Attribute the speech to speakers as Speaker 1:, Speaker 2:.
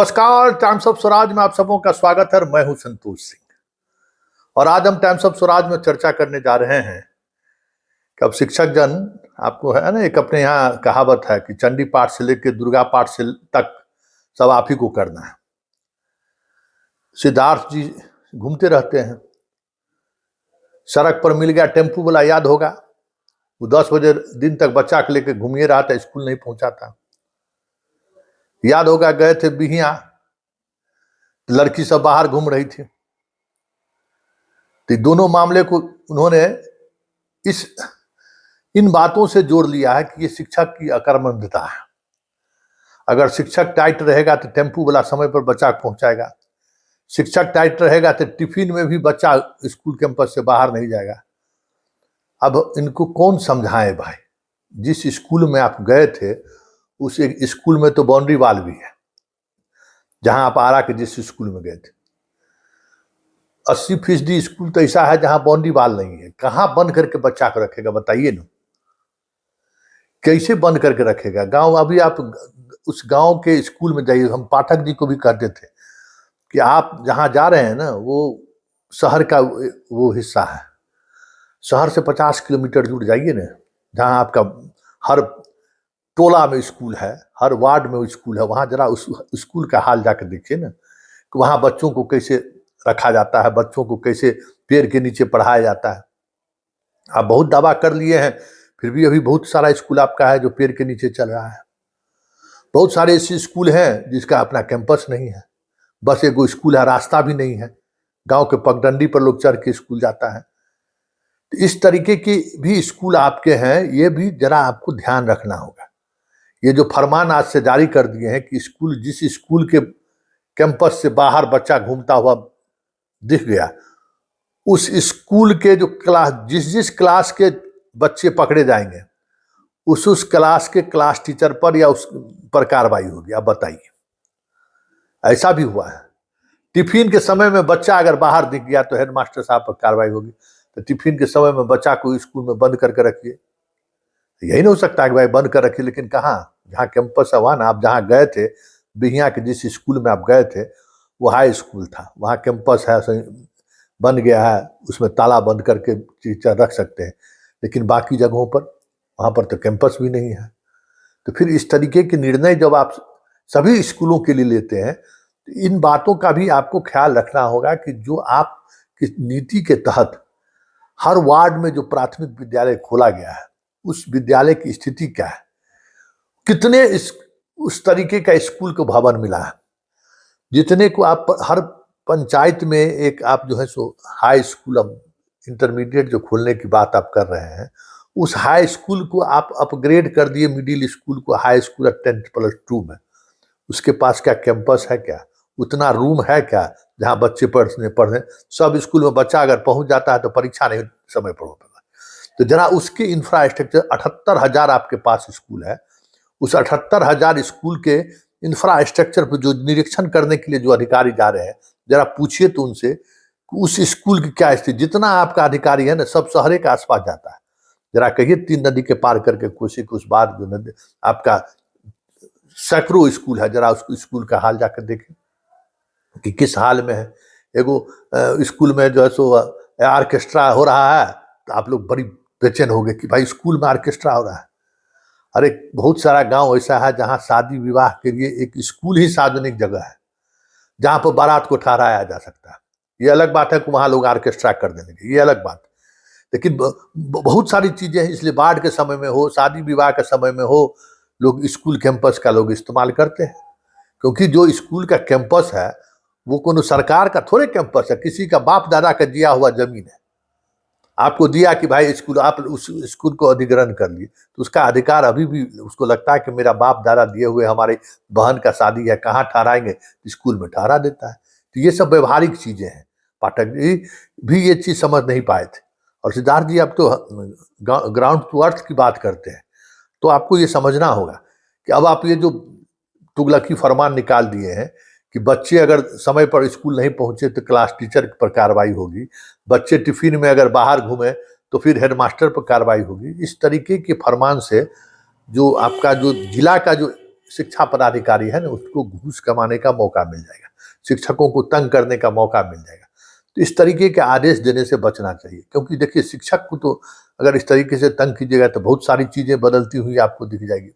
Speaker 1: नमस्कार, times of Swaraj में आप सबों का स्वागत है। मैं हूं संतोष सिंह और आज हम टाइम्स ऑफ स्वराज में चर्चा करने जा रहे हैं कि अब शिक्षक जन, आपको है ना, एक अपने यहाँ कहावत है कि चंडी पाठ से लेकर दुर्गा पाठ से तक सब आप ही को करना है। सिद्धार्थ जी घूमते रहते हैं, सड़क पर मिल गया टेम्पू वाला, याद होगा वो 10 बजे दिन तक बच्चा को लेकर घूमिए रहा था, स्कूल नहीं पहुंचा था। याद होगा गए थे बिहिया, लड़की सब बाहर घूम रही थी, तो दोनों मामले को उन्होंने इन बातों से जोड़ लिया है कि ये शिक्षक की अकर्मण्यता है। अगर शिक्षक टाइट रहेगा तो टेम्पू वाला समय पर बच्चा पहुंचाएगा, शिक्षक टाइट रहेगा तो टिफिन में भी बच्चा स्कूल कैंपस से बाहर नहीं जाएगा। अब इनको कौन समझाए भाई? जिस स्कूल में आप गए थे उस स्कूल में तो बाउंड्री वाल भी है, जहां आप आरा के जिस स्कूल में गए थे। 80% स्कूल तो ऐसा है जहां बाउंड्री वाल नहीं है। कहां बंद करके बच्चा को रखेगा बताइए ना? कैसे बंद करके रखेगा? गांव, अभी आप उस गांव के स्कूल में जाइए। हम पाठक जी को भी कहते थे कि आप जहां जा रहे हैं ना, वो शहर का वो हिस्सा है। शहर से 50 किलोमीटर दूर जाइए ना, जहां आपका हर टोला में स्कूल है, हर वार्ड में स्कूल है। वहां जरा उस स्कूल का हाल जाकर देखिए ना कि वहां बच्चों को कैसे रखा जाता है, बच्चों को कैसे पेड़ के नीचे पढ़ाया जाता है। आप बहुत दावा कर लिए हैं, फिर भी अभी बहुत सारा स्कूल आपका है जो पेड़ के नीचे चल रहा है। बहुत सारे ऐसे स्कूल हैं जिसका अपना कैंपस नहीं है, बस एगो स्कूल है, रास्ता भी नहीं है, गांव के पगडंडी पर लोग चढ़ के स्कूल जाता है। तो इस तरीके के भी स्कूल आपके हैं, ये भी जरा आपको ध्यान रखना होगा। ये जो फरमान आज से जारी कर दिए हैं कि स्कूल, जिस स्कूल के कैंपस से बाहर बच्चा घूमता हुआ दिख गया, उस स्कूल के जो क्लास, जिस क्लास के बच्चे पकड़े जाएंगे उस क्लास के क्लास टीचर पर या उस पर कार्रवाई होगी। अब बताइए, ऐसा भी हुआ है। टिफिन के समय में बच्चा अगर बाहर दिख गया तो हेडमास्टर साहब पर कार्रवाई होगी। तो टिफिन के समय में बच्चा को स्कूल में बंद करके रखिए, यही नहीं हो सकता कि भाई बंद कर रखिए। लेकिन कहाँ, जहाँ कैंपस है वहाँ ना, आप जहाँ गए थे बिहिया के जिस स्कूल में आप गए थे वो हाई स्कूल था, वहाँ कैंपस है, बन गया है, उसमें ताला बंद करके टीचर रख सकते हैं। लेकिन बाकी जगहों पर, वहाँ पर तो कैंपस भी नहीं है। तो फिर इस तरीके के निर्णय जब आप सभी स्कूलों के लिए लेते हैं तो इन बातों का भी आपको ख्याल रखना होगा कि जो आप की नीति के तहत हर वार्ड में जो प्राथमिक विद्यालय खोला गया है उस विद्यालय की स्थिति क्या है, कितने उस तरीके का स्कूल को भवन मिला है, जितने को आप हर पंचायत में एक आप जो है सो हाई स्कूल, अब इंटरमीडिएट जो खोलने की बात आप कर रहे हैं, उस हाई स्कूल को आप अपग्रेड कर दिए, मिडिल स्कूल को हाई स्कूल 10+2 में। उसके पास क्या कैंपस है? क्या उतना रूम है क्या जहाँ बच्चे पढ़ने? सब स्कूल में बच्चा अगर पहुंच जाता है तो परीक्षा नहीं समय पर हो पाएगा। तो जरा उसके इंफ्रास्ट्रक्चर, 78,000 आपके पास स्कूल है, उस 78,000 स्कूल के इंफ्रास्ट्रक्चर पर जो निरीक्षण करने के लिए जो अधिकारी जा रहे हैं, जरा पूछिए तो उनसे उस स्कूल की क्या स्थिति। जितना आपका अधिकारी है ना, सब शहरे के आसपास जाता है। जरा कहिए 3 नदी के पार करके कोसी के उस बार जो नदी आपका सैकड़ों स्कूल है, जरा उस स्कूल का हाल जाकर देखें कि किस हाल में है। एगो स्कूल में जो है सो ऑर्केस्ट्रा हो रहा है तो आप लोग बड़ी बेचैन हो गए कि भाई स्कूल में ऑर्केस्ट्रा हो रहा है। अरे बहुत सारा गांव ऐसा है जहां शादी विवाह के लिए एक स्कूल ही सार्वजनिक जगह है, जहां पर बारात को ठहराया जा सकता है। ये अलग बात है कि वहां लोग ऑर्केस्ट्रा कर देंगे, ये अलग बात। लेकिन बहुत सारी चीजें हैं, इसलिए बाढ़ के समय में हो, शादी विवाह के समय में हो, लोग स्कूल कैंपस का लोग इस्तेमाल करते हैं। क्योंकि जो स्कूल का कैंपस है वो कोनो सरकार का थोड़े कैंपस है, किसी का बाप दादा का दिया हुआ जमीन है। आपको दिया कि भाई स्कूल, आप उस स्कूल को अधिग्रहण कर लिए, तो उसका अधिकार अभी भी उसको लगता है कि मेरा बाप दादा दिए हुए, हमारी बहन का शादी है, कहाँ ठहराएंगे, स्कूल में ठहरा देता है। तो ये सब व्यवहारिक चीजें हैं। पाठक जी भी ये चीज समझ नहीं पाए थे। और सिद्धार्थ जी, अब तो ग्राउंड टू अर्थ की बात करते हैं, तो आपको ये समझना होगा कि अब आप ये जो तुगलकी फरमान निकाल दिए हैं कि बच्चे अगर समय पर स्कूल नहीं पहुंचे तो क्लास टीचर पर कार्रवाई होगी, बच्चे टिफिन में अगर बाहर घूमे तो फिर हेडमास्टर पर कार्रवाई होगी। इस तरीके के फरमान से जो आपका जो जिला का जो शिक्षा पदाधिकारी है ना, उसको घूस कमाने का मौका मिल जाएगा, शिक्षकों को तंग करने का मौका मिल जाएगा। तो इस तरीके के आदेश देने से बचना चाहिए, क्योंकि देखिए शिक्षक को तो अगर इस तरीके से तंग कीजिएगा तो बहुत सारी चीज़ें बदलती हुई आपको दिख जाएगी।